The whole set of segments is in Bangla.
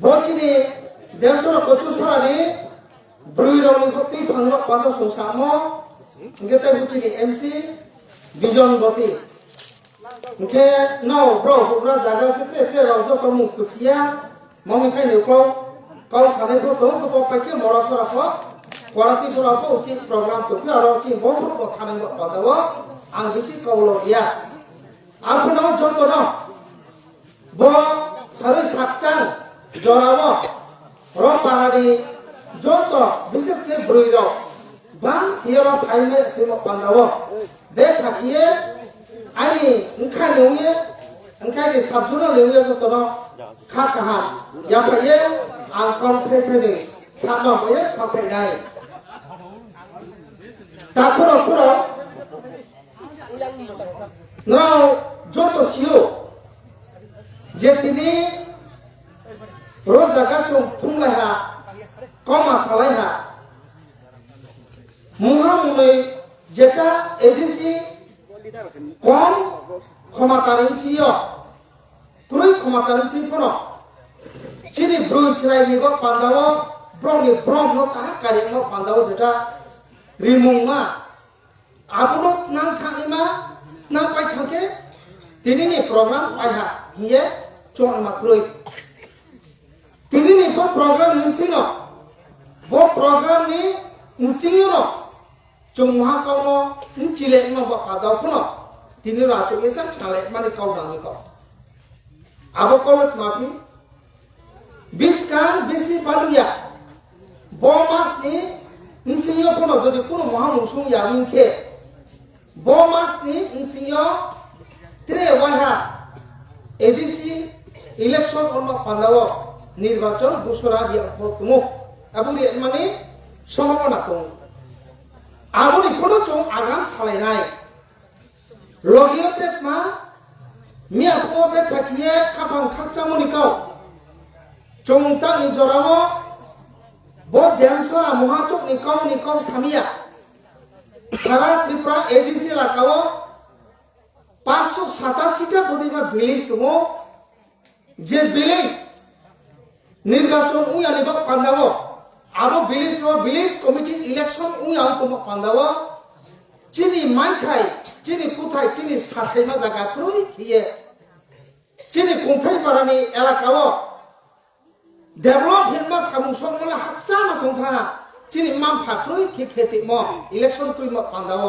বচিনি দেড়শো পঁচিশ সরানি ব্রুই রঙি গতি ভাঙলো পাঁচ সংসামো গেতে বুচিনি এমসি বিজন গতি ওকে নাও ব্রো ব্রা জায়গা ক্ষেত্রে এতে রক্ত কর্ম কুসিয়া মমিখাই নেউকো কাউ সানে ব্রো তো পাইকে মরা সরাফ করাতি সরাফ উচিত প্রোগ্রাম তো আর উচিত বহুত খানে পাদাব আং বেশি কৌলো দিয়া আর কোনো যত না ব সাড়ে সাতচান জড়াব রং পাহাড়ি যত বিশেষ করে ব্রুই রং বাং হিয়ার ফাইনে সেমো পান্দাব বে থাকিয়ে আইনি ওংখা নেউয়ে ওংখাই সাবজুনো নেউয়ে যত না খা কাহা ইয়াপাইয়ে আং কম ফেফেনি সামা বয়ে সাথে নাই তারপর পুরো নাও যত সিও যে তিনি রোজাগা থুংলাইহা কমা সালাইহা মুহা মুनै যেটা এডিসি কম ক্ষমা কারেন্সিও ক্রুই ক্ষমা কারেন্সি কোন চিনি ব্রুই চিরাই নিব পান্দাব ব্রংনি ব্রং নো কাহা কারেন নো পান্দাব যেটা রিমুংমা আবুনো নাং থানিমা না পাই থাকে তিনি নি প্রোগ্রাম পাইহা হিয়ে চন মাত্রই তিনি নি বো প্রোগ্রাম নিসিনো বো প্রোগ্রাম নি উচিংনো চং মহা কাউনো চিলে নো বো পাদাও কোন তিনি রাচো এসা খালে মানে কাউ দামি কাউ আবো কলত মাফি বিসকান বেশি বালুয়া বো মাস নি নিসিও কোন যদি কোন মহা মুসুং ইয়ামিনকে বো মাস নি নিসিও ত্রে ওয়াহা এডিসি ইলেকশন অন্য পান্দাও নির্বাচন ঘোষণা দিয়া তুমু এবং মানে সম্ভাবনা দं আবনি কোনো চং আগাম সালাইনাই লগিও তেতমা মিয়া পবে থাকিয়ে খাপাং খাকচামনিকাও চংতাংনি জরাও বো দেমসরা মহাচক নিকাও সামিয়া সারা ত্রিপুরা এডিসি এলাকাও 587টা বদিবা ভিলেজ দङ যে ভিলেজ নির্বাচন উইয়ানি বা পান্দাব আরো ভিলেজ কমিটি ইলেকশন উইয়াং দङ পান্দাব চিনি মাইখাই চিনি কুথাই চিনি সাসাইমা জায়গা ত্রুই হিয়ে চিনি কংথাই পারানি এলাকাও ডেভেলপ হেনমা সামুসং মানে হাকচা না সংথা চিনি মাম ফাত্রুই খেতে ম ইলেকশন ক্রুই ম পান্দাব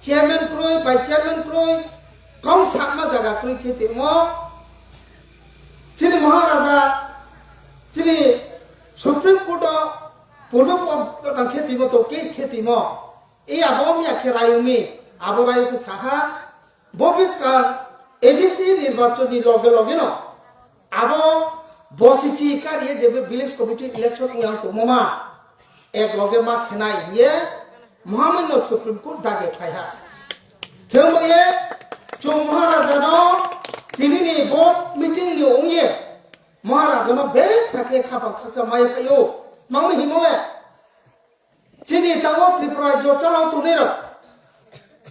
চেয়ারম্যান ক্রুই ভাইস চেয়ারম্যান ক্রুই कौन सामा जगह कोई खेती मो चिनी महाराजा चिनी सुप्रीम कोर्ट पूर्व तंग खेती मो तो केस खेती मो ए आबोम या खेरायुमी आबोरायु के साहा बोबिस का एडीसी निर्वाचन नि लगे लगे न आबो बसिची का ये जब विलेज कमिटी इलेक्शन या तो मोमा एक लगे मा खेनाय ये महामान्य सुप्रीम कोर्ट दागे खाया क्यों ये जो महाराजा नो तिनी नि बोर्ड मीटिंग नि ओंगे महाराजा नो बे थाके खापा खचा माय पयो मांग हिमोमे चिनी तावो त्रिपुरा जो चलाव तुनेर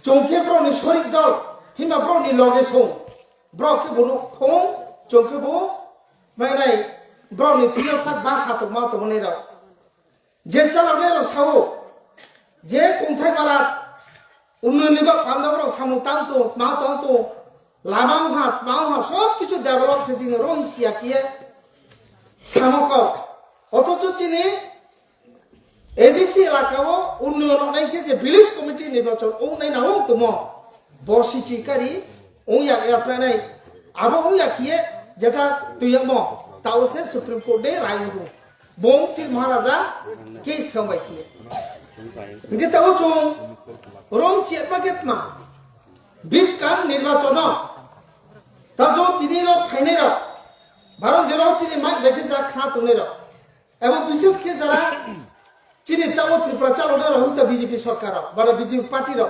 चौके ब्रो नि शरीक दल हिमा ब्रो नि लगे सो ब्रो के बोनो खों चौके बो मायनाय ब्रो नि तियो सात बा सात मा तो मनेर जे चलाव नेर सावो जे कुंथाय मारा उन्नयन पांडवर सामुतांतो मातांतो लामांहा सब किछु डेभेलप से दिन रहिसिया किए सामक অথচ চিনি এডিসি এলাকাও উন্নয়ন অনেকে যে ভিলেজ কমিটি নির্বাচন ও নাই নাও তুম বসিচি কারি ওয়া আপনাই আবো ওয়া কিয়ে যেটা তুইম তাও সে সুপ্রিম কোর্টে রায় দু বংটি মহারাজা কেস খাবাই কিয়ে গিতা ও চং রং চেপাকেতমা বিসকান নির্বাচন তাজো তিনির ফাইনের ভারত জেলাও চিনি মাইক বেঁধে যা খা তুনের এবং বিশেষ করে যারা চিনি তাও ত্রিপুরা চালনের হইতে বিজেপি সরকার মানে বিজেপি পার্টির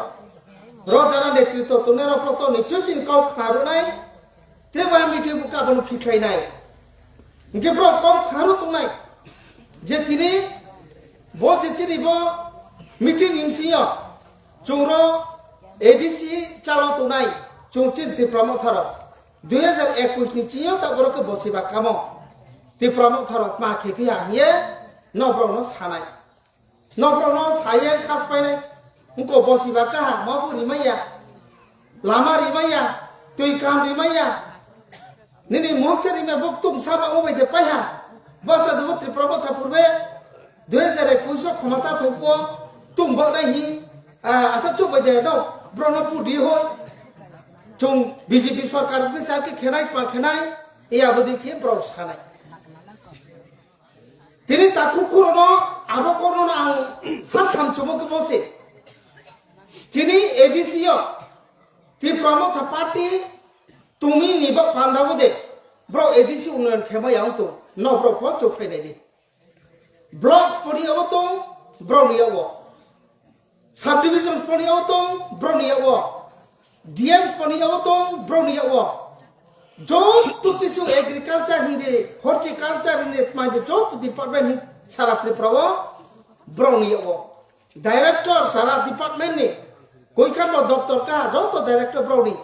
যারা নেতৃত্ব তুনের প্রত নিশ্চয় চিন কাউ খারু নাই তেবা মিটি বুকা বন ফিখাই নাই গেব্র কম খারু তুনাই যে তিনি বসে চিনি ব মিটিং ইমসিয় চৌর এডিসি চালাও তুনাই চৌচিন ত্রিপুরা মথার 2021 नि चियो ता बरके बसिबा कामो ती प्रमुख थरत मा खेपिया हिये नब्रनो सानाय नब्रनो साये खास पाइनाय उनको बसिबा कहा माबु रिमाया लामा रिमाया तुई काम रिमाया निनी मोक्षरी में बुक तुम साबा ओबे दे पाया बसा दे ती प्रमुख पूर्वे 2021 क्षमता फैपो तुम बक नहीं आसा चुप दे दो ब्रनो पुडी होय जों बीजेपी सरकार के साथ के खेनाय पा खेनाय ए आबदी के ब्रो सानाय तिनी ताकु कुरनो आबो करनो आं सा सामचुमो के बसे तिनी एडीसीओ ती प्रमुख पार्टी तुमी निबा पांडावो दे ब्रो एडीसी उन्नयन खेमायाव तो न ब्रो फो चोफे दे ब्लॉक्स पडियाव तो ब्रो नियाव सब डिविजन्स पडियाव तो ब्रो नियाव डीएम्स पडियाव तो ब्रो नियाव जो तो किसु एग्रीकल्चर हिंदे हॉर्टिकल्चर हिंदे माजे जो तो डिपार्टमेंट सारा त्रिपुरा ब्रो नियाव डायरेक्टर सारा डिपार्टमेंट ने कोई का दफ्तर का जो तो डायरेक्टर ब्रो नि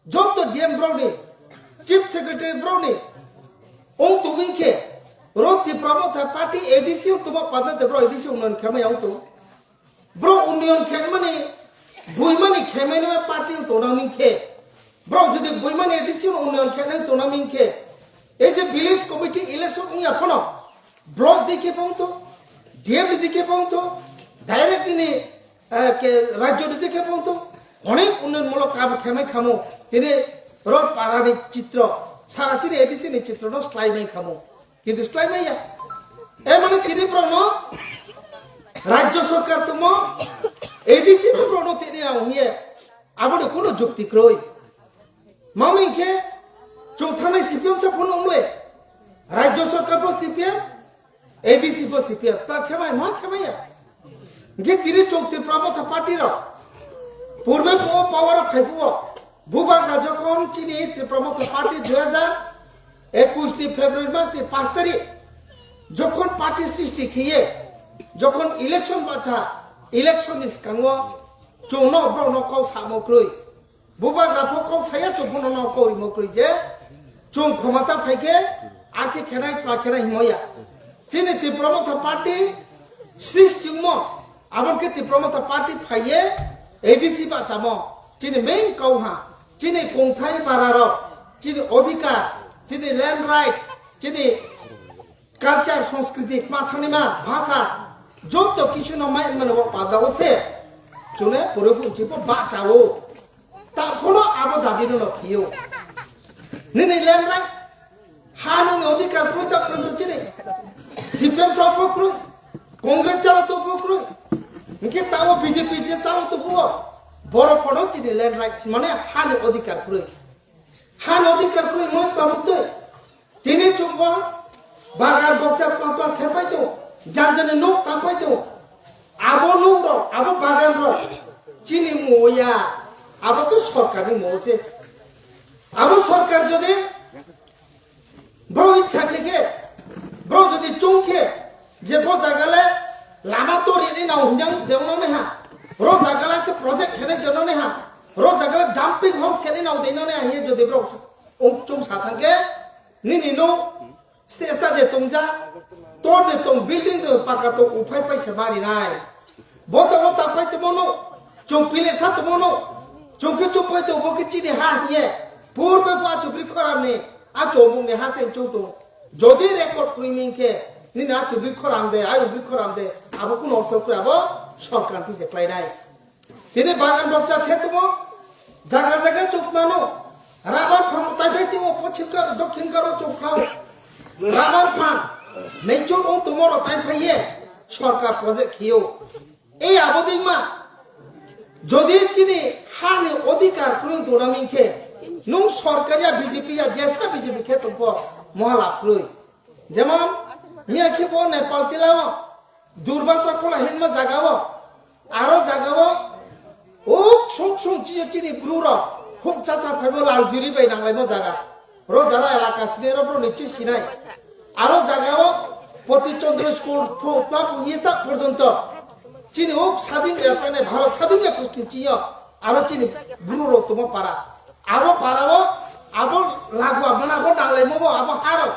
जो तो डीएम ब्रो नि चीफ सेक्रेटरी ब्रो नि ओं तुमी के रोटी प्रमुख पार्टी एडीसी तुम पद दे ब्रो एडीसी उन्नयन खेमायाव तो ब्रो उन्नयन खेमने बुइमानी खेमेने में पार्टी तो नामिं के ब्रो जदि बुइमानी एडीसी उन्नयन खेने तो नामिं के ए जे विलेज कमिटी इलेक्शन उया कोनो ब्लॉक दिखे पाउतो डीएम दिखे पाउतो डायरेक्ट नि के राज्य दिखे पाउतो अनेक उन्नयनमूलक काम खेमे खामो तिने रोड पारानि चित्र सारा चिरे एडीसी नि चित्र न स्लाइड नै खामो কিন্তু স্লাই মাইয়া এ মানে তিনি প্রণ রাজ্য সরকার তুম এডিসি তো প্রণ তিনি না হইয়ে আবড়ে কোন যুক্তি ক্রয় মামিকে চৌথানে সিপিএম সে ফোন উমলে রাজ্য সরকার পর সিপিএম এডিসি পর সিপিএম তা খেমাই মা খেমাইয়া গে তিনি চৌথি প্রমথ পার্টির পূর্বে পাওয়ার ফাইবো ভূভাগা যখন চিনি প্রমথ পার্টি 2021 ফেব্রুয়ারি মাসে 5 তারিখ যখন পার্টি সৃষ্টি খেয়ে যখন ইলেকশন বাছা ইলেকশন ইসকাঙ্গো চৌনো ব্রনো কও সামগ্রী বুবা রাফো কও সায়া চৌবনো ন কও ইমগ্রী যে চৌ ক্ষমতা ফাইকে আর কি খেনাই পা খেনাই হিময়া চিনি তি প্রমথ পার্টি সৃষ্টি ম আবার কে তি প্রমথ পার্টি ফাইয়ে এডিসি বাচামো চিনি মেইন কওহা চিনি কোংথাই বারার চিনি অধিকার চিনি ল্যান্ড রাইটস চিনি কালচার সংস্কৃতি মাথানিমা ভাষা যত কিছু নমাই মানে পাদাও সে চলে পুরো পুঞ্চিপ বাঁচাও তারপর আবো দাবি নখিও নিনি ল্যান্ড রাইট হানুনি অধিকার প্রয়োগ কিন্তু চিনি সিপিএম সপক্রু কংগ্রেস চালো তো উপক্রু ইনকে তাও বিজেপি যে চালো তো বড় পড়ো চিনি ল্যান্ড রাইট মানে হানি অধিকার প্রয়োগ হান অধিকার প্রয়োগ মত পাবো তিনি চুম্বা বাগার বক্সা পাঁচবার খেপাই তো জানজানে নোক কাঁপাই তো আবো নোক র আবো বাগান র চিনি মোয়া আবো তো সরকারি মোসে আবো সরকার যদি ব্রো ইচ্ছা থেকে ব্রো যদি চৌখে যে বো জাগালে লামা তো রেনি না হুঞ্জাং দেওনা নেহা রো জাগালা কে প্রজেক্ট খেনে দেওনা নেহা রো জাগালা ডাম্পিং হাউস খেনে নাও দেওনা নেহা হে যদি ব্রো চৌ সাথাকে নিনি নো স্টেজটা দে তোমজা তোর দে তোম বিল্ডিং দে পাকা তো উফাই পাইছে বাড়ি নাই বতো বতা পাই তো মনো চৌপিলে সাত মনো চৌকি চৌপাই তো বকে চিনি হা হিয়ে পূর্বে পা চুপরি খরাম নে আ চৌবুং নে হাসে চৌতো যদি record প্রিমিং K Nini a চুপরি খরাম they I উবরি খরাম দে আবো কোন অর্থ করে আবো সরকার কি যে ক্লাই নাই তিনি বাগান বক্সা খেতমো জায়গা জায়গা চুপ মানো রাবার ফার্ম তাই তো পশ্চিম দক্ষিণ কারো চৌখাও রাবার ফার্ম নেচুর ও তোমার তাই ফাইয়ে সরকার প্রজেক্ট খেয়েও এই আবদিন মা যদি চিনি হানি অধিকার প্রয়োগ দৌড়ামিখে নু সরকারিয়া বিজেপি যেসা বিজেপি খে তো মহালাভ প্রয়োগ যেমন মিয়া খেব নেপাল তিলাও দুর্বাসা খোলা হেনমা জাগাও আরো জাগাও ও সং সং চিনি ব্রুর খুব চাচা ফাইব লাল জুরি বাই নাংলাইব জায়গা রো যারা এলাকা সিনের ওপর নিশ্চয় সিনাই আরো জায়গাও প্রতিচন্দ্র স্কুল ইয়েতা পর্যন্ত চিনি হোক স্বাধীন মানে ভারত স্বাধীন চিয় আরো চিনি ব্রুর তোমার পারা আবো পারাবো আবো লাগবো আপনার আবো নাংলাইব আবো হারো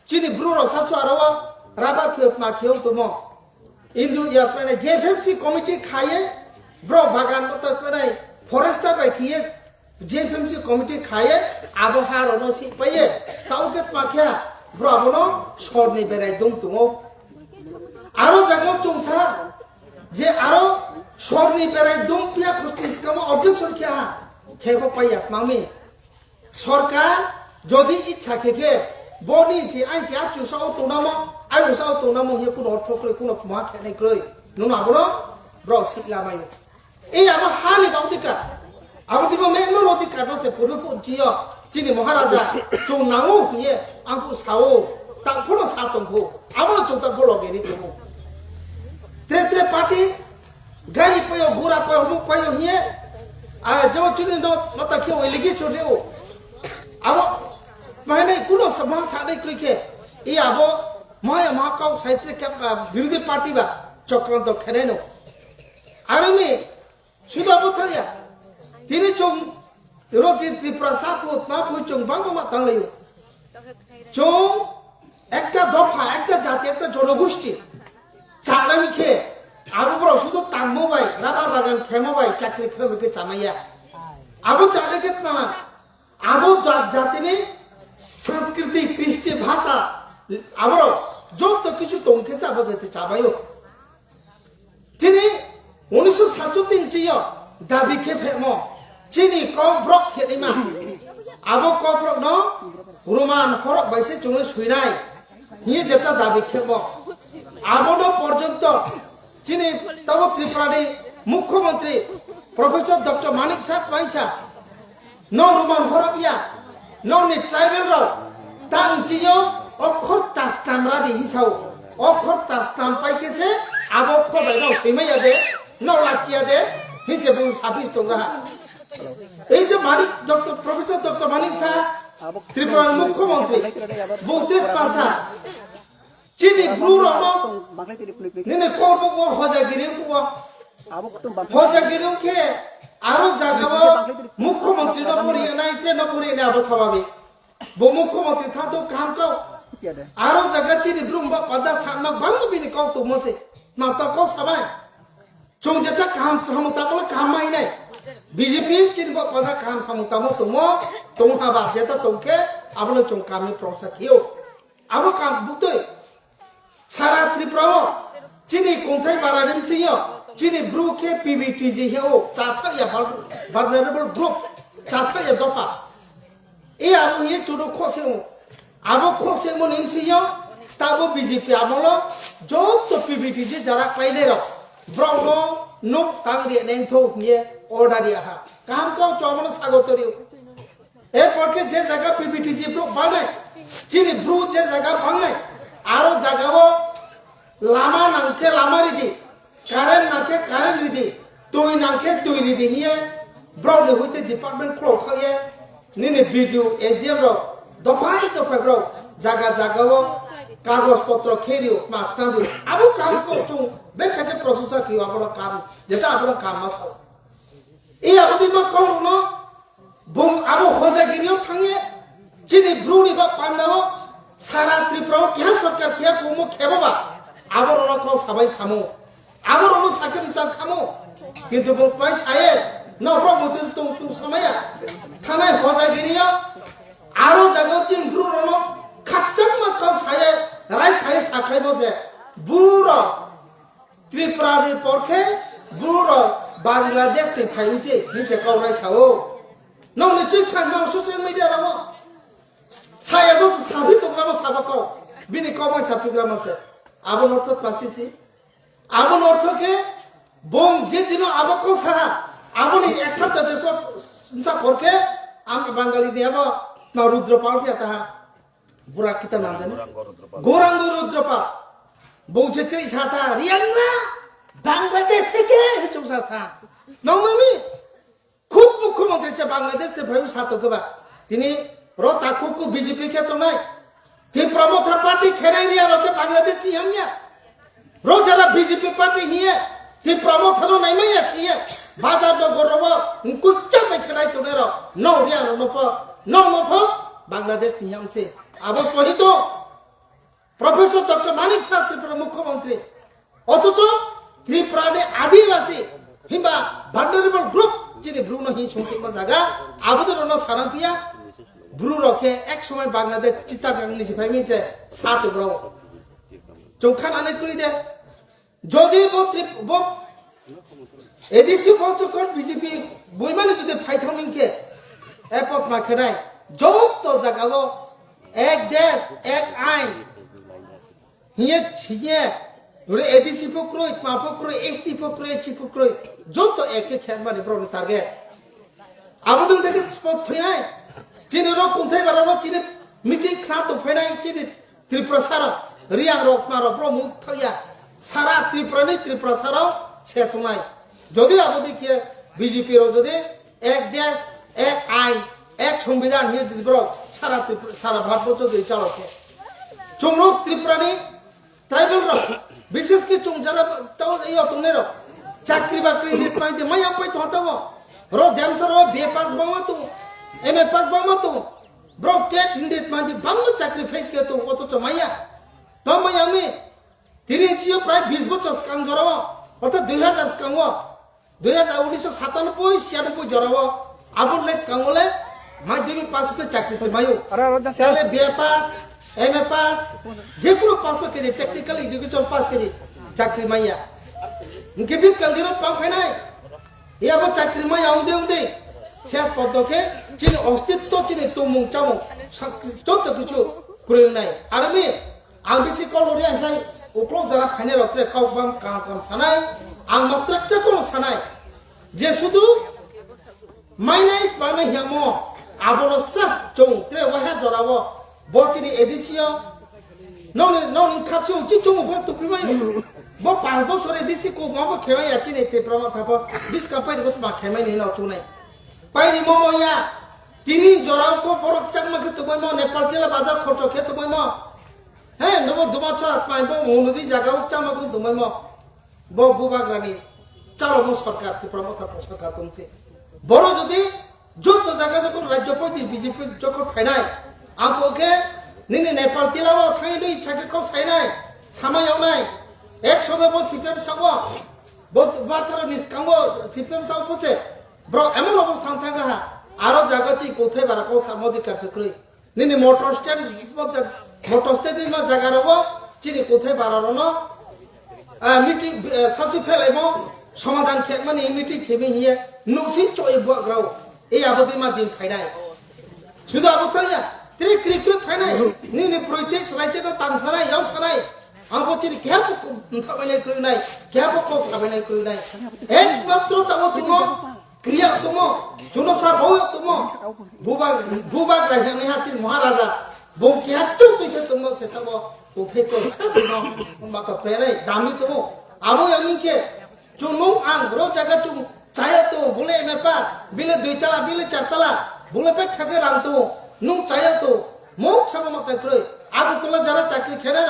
chini bruro sasu arawa raba khiop ma khiop tumo indu ya pene JFMC committee khaye bro bagan mata pene forester bai khiye JFMC committee khaye abo har ono si paye tauket ma khya bro abono shor ni berai dum tumo aro jaga chungsa je aro shor ni berai dum pia khustis kama objection kya khebo paya mami sarkar যদি ইচ্ছা থেকে বনি যে আইন যে আচু সাও তোনামো আইও সাও তোনামো হে কোন অর্থ করে কোন মা খেনে কই নুনা বড় ব্র সিকলা মাই এই আমার হালি বাউদিকা আমার দিব মেনো রদিকা বসে পুরো জিও চিনি মহারাজা চৌ নাও হিয়ে আঙ্কু সাও তাফলো সাতংকো আমার চৌতা বড় গেরি তুমি ত্রে ত্রে পার্টি গাড়ি পয়ো ঘোড়া পয়ো মুখ পয়ো হিয়ে আ জব চিনি নো মতা কেও এলিগি চোরেও abo mahane kuno sabha sade krike e abo maya mahakau saitre ke বিরোধী পার্টি ba চক্রান্ত খেলেনো আরমি শুধু অবথায়া তিনি চং রোজি ত্রিপুরা সাপুত মা ফুচং বাংলা তাংলাইও চং একটা দফা একটা জাতি একটা জনগোষ্ঠী চালামি খে আবো বড় শুধু তাংমো বাই রাবা রাগান খেমো বাই চাকরি খেমকে চামাইয়া আবো চালে কে না আবো জাতিনি সংস্কৃতি কৃষ্টি ভাষা আবার যত কিছু তোমাকে চাবো যেতে চাবাইও তিনি 1967 ইঞ্চিও দাবি কে ফেম চিনি কম ব্রক খেলিমা আবো কম ব্রক ন রোমান হরক বাইসে চুঙে সুইনাই হিয়ে যেটা দাবি খেব আবনো পর্যন্ত চিনি তব ত্রিপুরানি মুখ্যমন্ত্রী প্রফেসর ডক্টর মানিক সাত Maisa no roman horabia no ni tribal ro tang jiyo okhor tastam ra di hisau okhor tastam pai kese abo khobai no simaya de no lachia de hise bung sabis tonga ei je manik dr professor dr manik sa tripura mukhyamantri bungte pasa chini bruro no nene korbo mo hojagiri ko hojagiri ke আরো জাগাবো মুখ্যমন্ত্রী নপরিয়ে নাইতে নপরিয়ে আবো স্বাভাবিক বো মুখ্যমন্ত্রী থাতো কাম কাও আরো জায়গা চিনি দ্রুমবা পাদা সামনা বাংলা বিনি কাও তো মসে মাতা কাও সবাই চং যেটা কাম সামতা বলে কাম মাই নাই বিজেপি চিনবা পাদা কাম সামতা মো তোমো তোমহা বাস যেটা তোমকে আবলো চং কামে প্রসা কিও আবো কাম বুতই সারা ত্রিপুরা চিনি কোনথাই বারাদিন CO Chini group ke PBTG he o chatha ya vulnerable group chatha ya dopa e abo ye chudo khose mo abo khose mo ninsi yo tabo BJP amolo jotto PBTG jara paile ro bromo no tangri neng tho nie order dia ha kam ko chomono sagotori e porke je jaga PBTG group banai chini group je jaga banai aro jagabo lama nangke lama ridi current নাকে কারেন্ট রিদি তুই নাকে তুই রিদি নিয়ে ব্রাউড হইতে ডিপার্টমেন্ট ক্লো খাইয়ে নিনে ভিডিও এসডিএম র দফাই দফাই ব্রাউ জায়গা জায়গাও কাগজপত্র খেরিও মাস্টার আবু কাম করছু বেটাকে প্রসেসর কি আবর কাম যেটা আবর কাম মাসাও এই আবদি মা কোন বুম আবু হজাগিরিও থাঙে চিনি ব্রুনি বা পান্নাও সারা ত্রিপুরা কিয়া সরকার কিয়া কুমু খেবাবা আবর নকো সবাই খামু আবার ono sakem cham khamo kintu bo pai saye no ro mutu tu samaya thanai hojagiriya aro jago chin bru no khacham ma ka saye rai saye sakai bose buro tripura ni porkhe buro bangladesh te phainse hinse kau rai sao no ni chin khan no social media ramo saya dos sabi to gramo sabako bini komai sapi gramo se abon ortho pasisi আমন অর্থকে বং যে দিন আবকো সাহা আমনি এক সপ্তাহ দেশ সা পরকে আম বাঙালি দেব না রুদ্রপাল কে তাহা বুড়া কিতা নাম জানে গৌরাঙ্গ রুদ্রপাল বংছে চে সাথা রিয়ান্না বাংলাদেশ থেকে চৌসা থা নমমি খুব মুখ্যমন্ত্রী চে বাংলাদেশ তে ভাই সাথে গবা তিনি র তাকুকু বিজেপি কে তো নাই তি প্রমোথা পার্টি খেরাই রিয়া রকে বাংলাদেশ কি হামিয়া रोजारा बीजेपी पार्टी हिए ती प्रमोथनो नै मैया किए बाजार द गरब कुच्चा पे खडाई तोनेरो नौ रिया नोप बांग्लादेश नियमसे आबो सहित মানিক শাহ ত্রিপুরা মুখ্যমন্ত্রী অথচ ত্রিপুরানি আদিবাসী কিংবা ভান্ডারেবল গ্রুপ যিনি ব্রুনো হি সংক্ষিপ্ত জায়গা আবুদের অন্য সারাপিয়া ব্রু রকে এক সময় বাংলাদেশ চিত্তাগাংনি সিফাই মিছে সাত গ্রহ চৌখানানে করি দে যদি এডিসি পঞ্চকন বিজেপি বইমানে যদি ফাইথামিংকে এপত মাখেনাই যত জায়গাও এক দেশ এক আইন হিয়ে ছিয়ে ধরে এডিসি পক্রই মা পক্রই এসটি পক্রই এসটি পক্রই যত একে খেলবানি প্রবলেম টার্গেট আবেদন থেকে স্পট থইনাই চিনি রক কোথায় বাড়ানো চিনি মিটিং খাত ফেনাই চিনি ত্রিপুরা সারা রিয়াং রক মারো প্রমুখ থইয়া সারা ত্রিপুরা সারাও শেষ নাই যদি আবদিকে বিজেপির যদি এক দেশ এক আইন এক সংবিধান নিয়ে দিদি সারা ভারতবর্ষ দিয়ে চালকে চুমরুক ত্রিপুরানি ট্রাইবেল রক বিশেষ কি চুম যারা তাও এই অতনের চাকরি বাকরি দিতে পাইতে মাইয়া পাই তো হতাও ro dem soro be pas bama tu eme pas bama tu bro tet hindit mandi bangma sacrifice ke tu oto chomaya to maya me tiri chiyo pray 20 বছর স্কাম জরাবো অর্থাৎ 2000 স্কাম 1997 96 জরাবো আবুল লেস কামলে মাধ্যমিক পাস করে চাকরি পাই মায়ো তাহলে বে পাস এমএ পাস যে কোনো পাস করে টেকনিক্যাল এডুকেশন পাস করে চাকরি মাইয়া ইনকে 20 কাল দিন পাও খাই এই আবার চাকরি মাই আউদে শেষ পদ্ধকে চিনি অস্তিত্ব চিনি তুমুং চামুং যত কিছু করে নাই আর আমি বেশি কলরে আনসাই উপর যারা ফাইনে রত্রে কাউবাম কাম সানাই আং মাত্রাকটা কোন সানাই যে শুধু মাইনাই মানে হেমো আবনো সাত চং ত্রে ওয়াহা জরাবো বচিনি এডিসিও ননি খাপসি উচি চং বো তুপিমাই bo 5 বছরে দিছি কো মাবো খেমাই আছি নে তে প্রমা থাপ 20 কাপাই বস মা খেমাই নে নাও চুনাই পাইনি মময়া তিনি জরাও কো বড় চাকমাকে তোমাই ম নেপাল তেলা বাজার খরচ খে তোমাই ম হ্যাঁ নব দুবছর আত্মাই বো মনুদি জায়গাও চামাকে তোমাই ম বো বুবাগ্রানি চালো ম সরকার তে প্রমা থাপ সরকার তুমছে বড় যদি যত জায়গা যখন রাজ্য পতি বিজেপি যখন ফাইনাই আমকে নিনি নেপাল তেলাও থাই লই ছাকে কো সাইনাই সামায়াও নাই এক সময় বল সিপিএম সাগো বাতার নিষ্কাঙ্গো সিপিএম সাগো বসে ব্র এমন অবস্থান থাকে না আরো জায়গাটি কোথায় বারা কো সামদি কাছে করি নিনি মোটর স্ট্যান্ড না জায়গা রব চিনি কোথায় বারারো না মিটিং সাসি ফেলাইব সমাধান খেক মানে মিটিং খেবি হিয়ে নসি চয় বগ্রাও এই আবদি মা দিন ফাইনাই শুধু অবস্থায় তে ক্রিকেট ফাইনাই নিনি প্রত্যেক চালাইতে তো টান সারাই ইয়াও সারাই আমো চিনি কেবো থাবাইনাই করি নাই কেবো কো সাবাইনাই করি নাই একমাত্র তাও তুমো ক্রিয়া তুমো জুনসা বউ তুমো বুবা রাহিনি হাতি মহারাজা বউ কি হাচু তুই তুমো সেসাবো ওফে কো সাদিনো মাকা পেরে দামি তুমো আমো আমিকে চুনু আং রো জায়গা চুম চায়া তো বলে মেপা বিলে 2 তলা বিলে 4 তলা বলে পেট থাকে রাম তো নুম চায়া তো মুখ সাবো মাকা কই আগে তোলা যারা চাকরি খেলে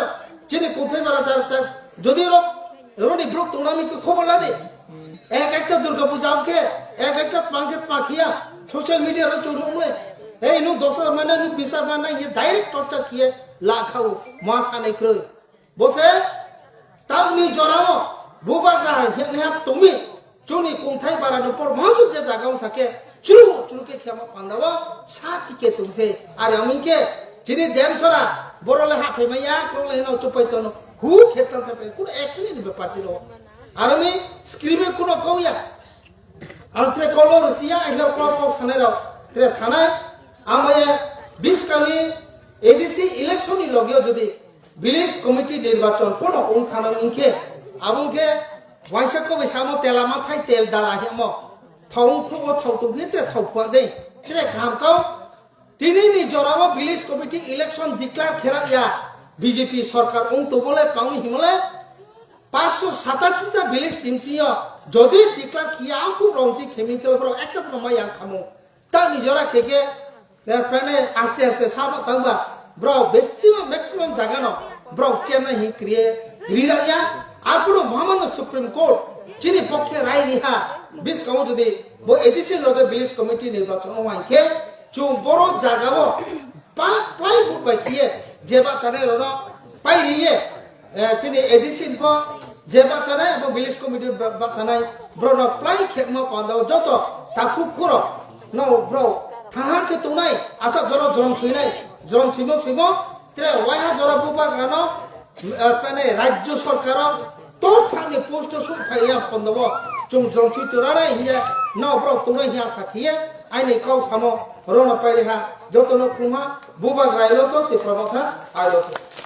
চিনি কোথায় মারা যাচ্ছে যদি রনি ব্রুক টুর্নামেন্টকে খবর না দে এক একটা দুর্গা পূজা আমকে এক একটা পাঙ্কে পাখিয়া সোশ্যাল মিডিয়া রে চুরুমলে এই নু 10 মানে নু 20 মানে ये डायरेक्ट टॉर्चर किए लाखाও মাসা নাই কই বসে তাউনি জরাও বুবাগা হেনে তুমি চুনি কোথায় বারানো পর মাসু যে জায়গাও থাকে চুরুকে খেমা পান্দাবা সাকিকে তুমছে আর আমিকে চিনি দেমসরা বড়লে হাফে মাইয়া কোলে নাও চপাইতো ন হু খেতা থাকে কোন একলি নিবে পার্টিরো আর আমি স্ক্রিমে কোন কইয়া আন্ত্রে কলর সিয়া এলা কল সানাইরাও ত্রে সানাই আমায় 20 কানি এডিসি ইলেকশনই লগিও যদি ভিলেজ কমিটি নির্বাচন কোন থানা ইনকে আমুকে ওয়াইসাকো বেসামো তেলা মাথায় তেল দালা হেমো থাউখো থাউতো ভিতরে থাউফা দে ত্রে কামকাও তিনি নিজরাও ভিলেজ কমিটি ইলেকশন ডিক্লেয়ার খেরা বিজেপি সরকার তো বলে পাউনি হিমলে 587 টা ভিলেজ টিমসিও যদি ডিক্লেয়ার কিয়া আমকু রংজি কেমিক্যাল ব্র একটা প্রমাই আং খামু তা নিজরা খেকে প্রাণে আস্তে আস্তে সাবা তাংবা ব্র ম্যাক্সিমাম জায়গা ন ব্র চেনা হি ক্রিয়ে রিরাইয়া আর পুরো মহামান্য সুপ্রিম কোর্ট যিনি পক্ষে রায় নিহা 20 কাউ যদি বো এডিশন লগে ভিলেজ কমিটি নির্বাচন ওয়াইকে চুম বড় জায়গাও ply boot বাইকিয়ে যেবা চানে Rono পাইরিয়ে chini edition po je bachanai abo village committee bachanai bro no play khek mo kon do joto taku kuro no bro thahan ke tunai asa joro jong suinai jong simo tre waiha jora buba gano pane rajyo sarkar to thangni post sum phaiya pondobo chung jong chi turanai hiya no bro tunai hiya sakhiye aini kau samo rona pairiha joto no kuma buba grailo to te prabotha ailo